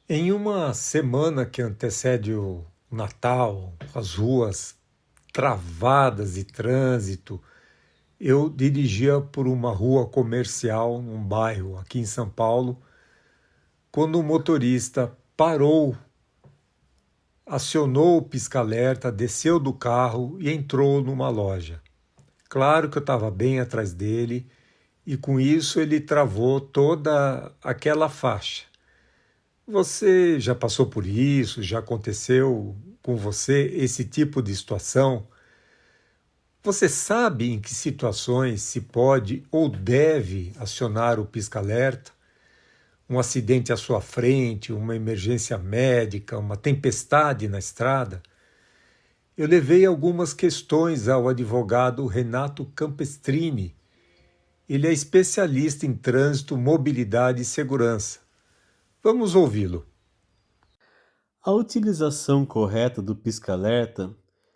Em uma semana que antecede o Natal, as ruas travadas de trânsito, eu dirigia por uma rua comercial num bairro aqui em São Paulo, quando o motorista parou, acionou o pisca-alerta, desceu do carro e entrou numa loja. Claro que eu estava bem atrás dele e com isso ele travou toda aquela faixa. Você já passou por isso? Já aconteceu com você esse tipo de situação? Você sabe em que situações se pode ou deve acionar o pisca-alerta? Um acidente à sua frente, uma emergência médica, uma tempestade na estrada? Eu levei algumas questões ao advogado Renato Campestrini. Ele é especialista em trânsito, mobilidade e segurança. Vamos ouvi-lo. A utilização correta do pisca-alerta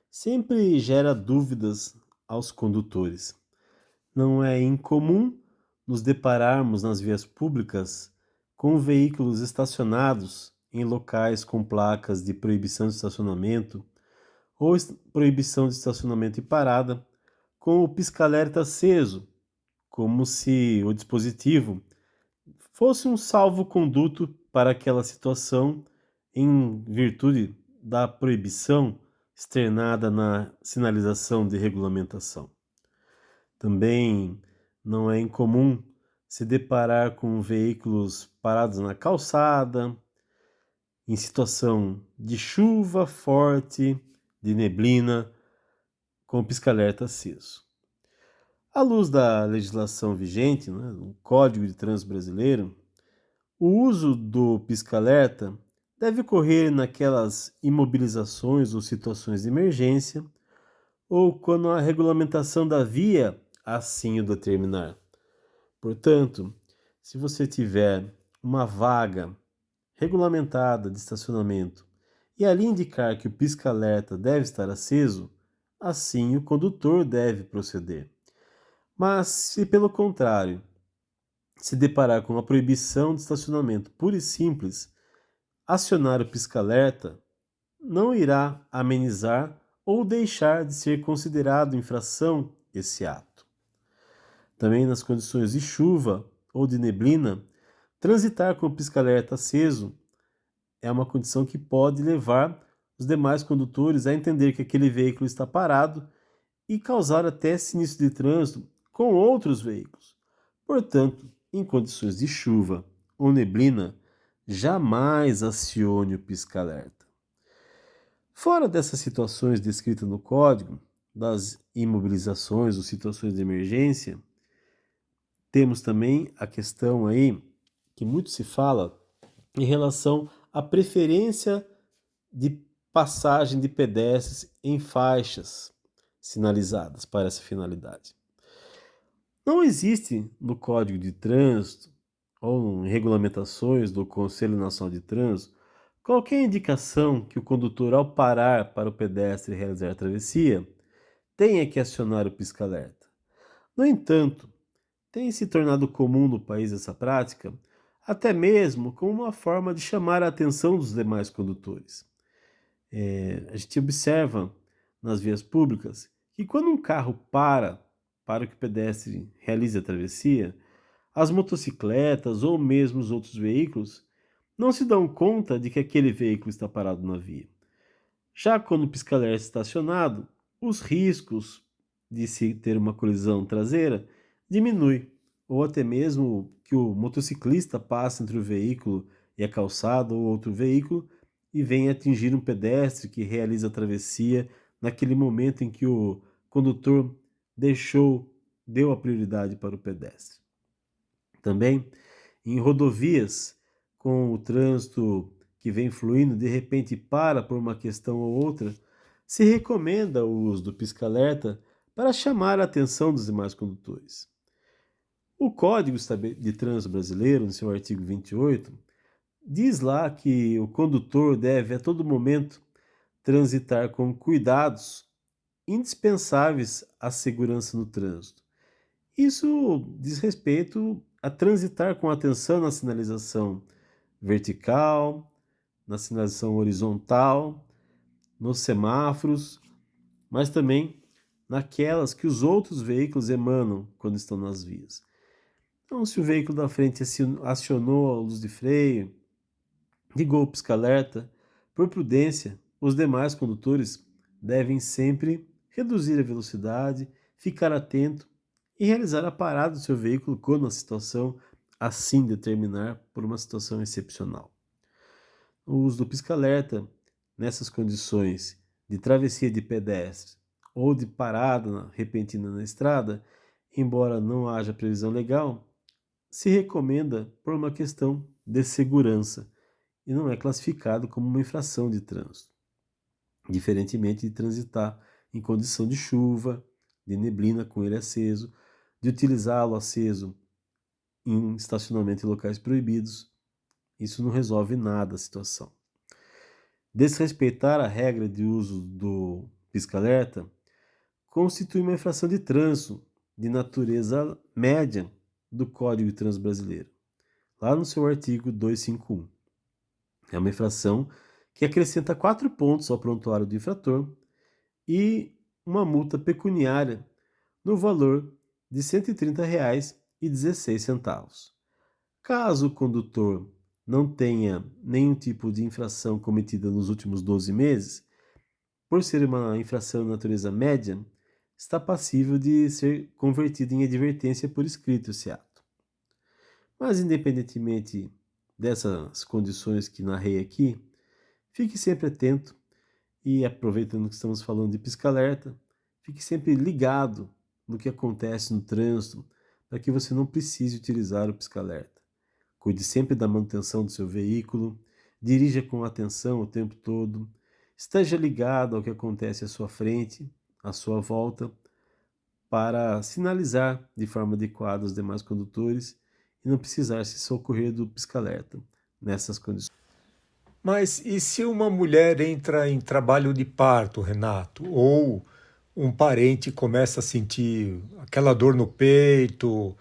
sempre gera dúvidas aos condutores. Não é incomum nos depararmos nas vias públicas com veículos estacionados em locais com placas de proibição de estacionamento ou proibição de estacionamento e parada, com o pisca-alerta aceso, como se o dispositivo fosse um salvo-conduto para aquela situação em virtude da proibição externada na sinalização de regulamentação. Também não é incomum se deparar com veículos parados na calçada, em situação de chuva forte, de neblina, com o pisca-alerta aceso. À luz da legislação vigente, né, o Código de Trânsito Brasileiro, o uso do pisca-alerta deve ocorrer naquelas imobilizações ou situações de emergência, ou quando a regulamentação da via assim o determinar. Portanto, se você tiver uma vaga regulamentada de estacionamento e ali indicar que o pisca-alerta deve estar aceso, assim o condutor deve proceder. Mas, se pelo contrário, se deparar com a proibição de estacionamento pura e simples, acionar o pisca-alerta não irá amenizar ou deixar de ser considerado infração esse ato. Também nas condições de chuva ou de neblina, transitar com o pisca-alerta aceso é uma condição que pode levar os demais condutores a entender que aquele veículo está parado e causar até sinistro de trânsito com outros veículos. Portanto, em condições de chuva ou neblina, jamais acione o pisca-alerta. Fora dessas situações descritas no código, das imobilizações ou situações de emergência, temos também a questão aí que muito se fala em relação à preferência de passagem de pedestres em faixas sinalizadas para essa finalidade. Não existe no Código de Trânsito ou em regulamentações do Conselho Nacional de Trânsito qualquer indicação que o condutor, ao parar para o pedestre realizar a travessia, tenha que acionar o pisca-alerta. No entanto, tem se tornado comum no país essa prática, até mesmo como uma forma de chamar a atenção dos demais condutores. A gente observa nas vias públicas que quando um carro para que o pedestre realize a travessia, as motocicletas ou mesmo os outros veículos não se dão conta de que aquele veículo está parado na via. Já quando o pisca-alerta está estacionado, os riscos de se ter uma colisão traseira diminui, ou até mesmo que o motociclista passe entre o veículo e a calçada ou outro veículo e venha atingir um pedestre que realiza a travessia naquele momento em que o condutor deu a prioridade para o pedestre. Também em rodovias, com o trânsito que vem fluindo, de repente para por uma questão ou outra, se recomenda o uso do pisca-alerta para chamar a atenção dos demais condutores. O Código de Trânsito Brasileiro, no seu artigo 28, diz lá que o condutor deve a todo momento transitar com cuidados indispensáveis à segurança no trânsito. Isso diz respeito a transitar com atenção na sinalização vertical, na sinalização horizontal, nos semáforos, mas também naquelas que os outros veículos emanam quando estão nas vias. Então, se o veículo da frente acionou a luz de freio, ligou o pisca-alerta, por prudência, os demais condutores devem sempre reduzir a velocidade, ficar atento e realizar a parada do seu veículo quando a situação assim determinar por uma situação excepcional. O uso do pisca-alerta nessas condições de travessia de pedestres ou de parada repentina na estrada, embora não haja previsão legal, se recomenda por uma questão de segurança e não é classificado como uma infração de trânsito, diferentemente de transitar em condição de chuva, de neblina com ele aceso, de utilizá-lo aceso em estacionamento em locais proibidos. Isso não resolve nada a situação. Desrespeitar a regra de uso do pisca-alerta constitui uma infração de trânsito de natureza média do Código de Trânsito Brasileiro, lá no seu artigo 251. É uma infração que acrescenta 4 pontos ao prontuário do infrator e uma multa pecuniária no valor de R$ 130,16. Caso o condutor não tenha nenhum tipo de infração cometida nos últimos 12 meses, por ser uma infração de natureza média, está passível de ser convertido em advertência por escrito esse ato. Mas, independentemente dessas condições que narrei aqui, fique sempre atento e, aproveitando que estamos falando de pisca-alerta, fique sempre ligado no que acontece no trânsito para que você não precise utilizar o pisca-alerta. Cuide sempre da manutenção do seu veículo, dirija com atenção o tempo todo, esteja ligado ao que acontece à sua frente, à sua volta, para sinalizar de forma adequada os demais condutores e não precisar se socorrer do pisca-alerta nessas condições. Mas e se uma mulher entra em trabalho de parto, Renato, ou um parente começa a sentir aquela dor no peito?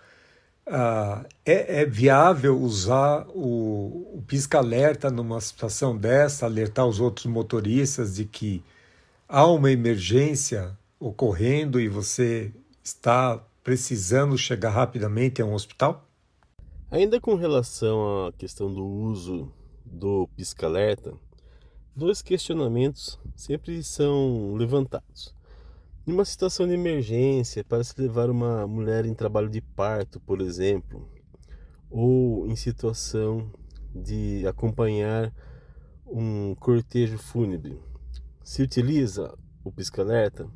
É viável usar o pisca-alerta numa situação dessa, alertar os outros motoristas de que há uma emergência ocorrendo e você está precisando chegar rapidamente a um hospital? Ainda com relação à questão do uso do pisca-alerta, 2 questionamentos sempre são levantados. Em uma situação de emergência, para se levar uma mulher em trabalho de parto, por exemplo, ou em situação de acompanhar um cortejo fúnebre, se utiliza o pisca-alerta?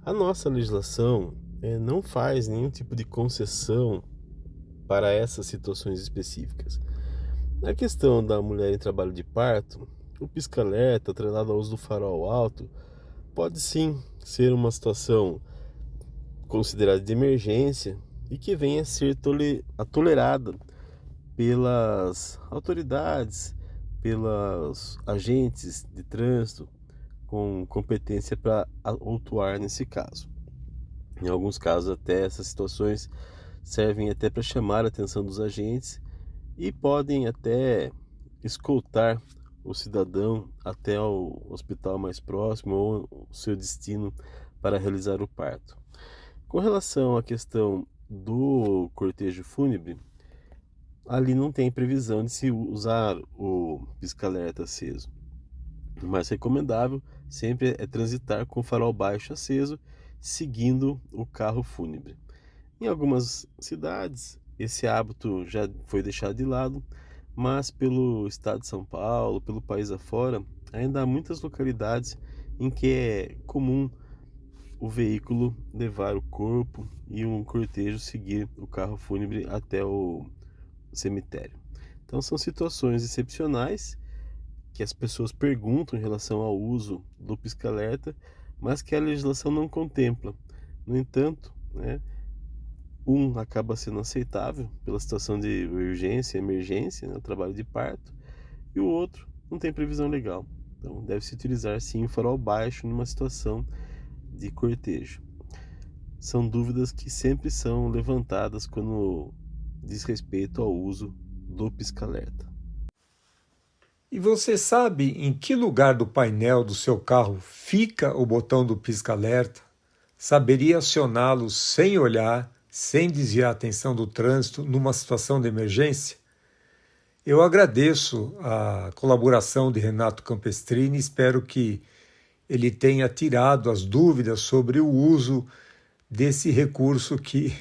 A nossa legislação não faz nenhum tipo de concessão para essas situações específicas. Na questão da mulher em trabalho de parto, o pisca-alerta, atrelado ao uso do farol alto, pode sim ser uma situação considerada de emergência e que venha a ser tolerada pelas autoridades, pelos agentes de trânsito com competência para autuar nesse caso. Em alguns casos até essas situações servem até para chamar a atenção dos agentes e podem até escoltar o cidadão até o hospital mais próximo ou o seu destino para realizar o parto. Com relação à questão do cortejo fúnebre, ali não tem previsão de se usar o pisca-alerta aceso. O mais recomendável sempre é transitar com o farol baixo aceso, seguindo o carro fúnebre. Em algumas cidades, esse hábito já foi deixado de lado, mas pelo estado de São Paulo, pelo país afora, ainda há muitas localidades em que é comum o veículo levar o corpo e um cortejo seguir o carro fúnebre até o cemitério. Então são situações excepcionais que as pessoas perguntam em relação ao uso do pisca-alerta, mas que a legislação não contempla. No entanto, acaba sendo aceitável pela situação de urgência, emergência, o trabalho de parto, e o outro não tem previsão legal. Então deve-se utilizar sim o farol baixo numa situação de cortejo. São dúvidas que sempre são levantadas quando diz respeito ao uso do pisca-alerta. E você sabe em que lugar do painel do seu carro fica o botão do pisca-alerta? Saberia acioná-lo sem olhar, sem desviar a atenção do trânsito numa situação de emergência? Eu agradeço a colaboração de Renato Campestrini e espero que ele tenha tirado as dúvidas sobre o uso desse recurso que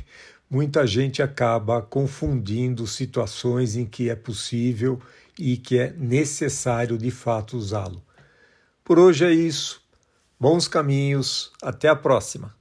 muita gente acaba confundindo situações em que é possível e que é necessário de fato usá-lo. Por hoje é isso. Bons caminhos. Até a próxima.